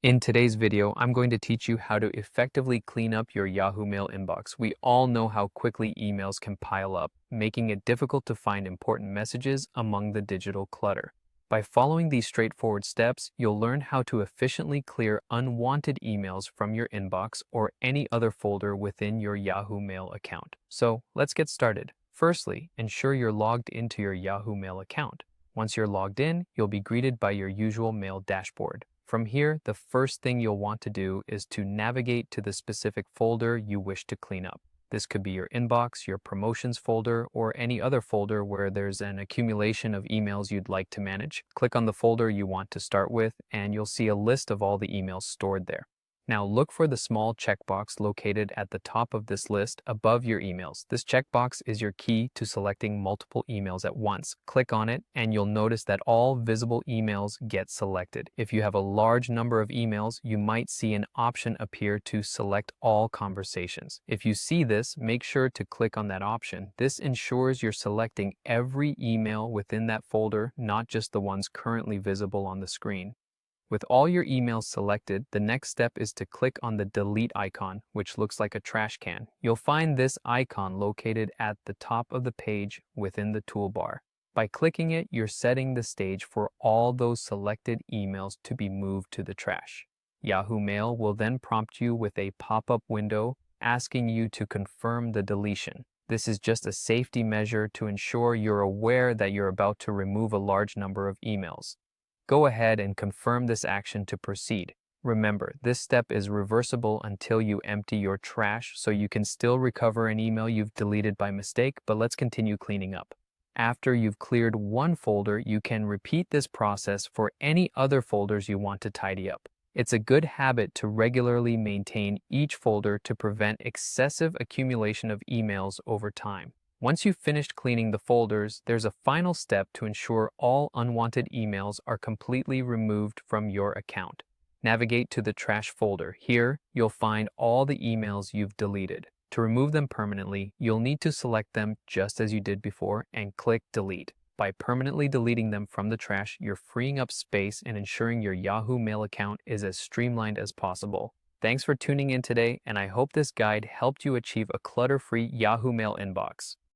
In today's video, I'm going to teach you how to effectively clean up your Yahoo Mail inbox. We all know how quickly emails can pile up, making it difficult to find important messages among the digital clutter. By following these straightforward steps, you'll learn how to efficiently clear unwanted emails from your inbox or any other folder within your Yahoo Mail account. So let's get started. Firstly, ensure you're logged into your Yahoo Mail account. Once you're logged in, you'll be greeted by your usual mail dashboard. From here, the first thing you'll want to do is to navigate to the specific folder you wish to clean up. This could be your inbox, your promotions folder, or any other folder where there's an accumulation of emails you'd like to manage. Click on the folder you want to start with, and you'll see a list of all the emails stored there. Now look for the small checkbox located at the top of this list above your emails. This checkbox is your key to selecting multiple emails at once. Click on it and you'll notice that all visible emails get selected. If you have a large number of emails, you might see an option appear to select all conversations. If you see this, make sure to click on that option. This ensures you're selecting every email within that folder, not just the ones currently visible on the screen. With all your emails selected, the next step is to click on the delete icon, which looks like a trash can. You'll find this icon located at the top of the page within the toolbar. By clicking it, you're setting the stage for all those selected emails to be moved to the trash. Yahoo Mail will then prompt you with a pop-up window asking you to confirm the deletion. This is just a safety measure to ensure you're aware that you're about to remove a large number of emails. Go ahead and confirm this action to proceed. Remember, this step is reversible until you empty your trash, so you can still recover an email you've deleted by mistake, but let's continue cleaning up. After you've cleared one folder, you can repeat this process for any other folders you want to tidy up. It's a good habit to regularly maintain each folder to prevent excessive accumulation of emails over time. Once you've finished cleaning the folders, there's a final step to ensure all unwanted emails are completely removed from your account. Navigate to the trash folder. Here, you'll find all the emails you've deleted. To remove them permanently, you'll need to select them just as you did before and click Delete. By permanently deleting them from the trash, you're freeing up space and ensuring your Yahoo Mail account is as streamlined as possible. Thanks for tuning in today, and I hope this guide helped you achieve a clutter-free Yahoo Mail inbox.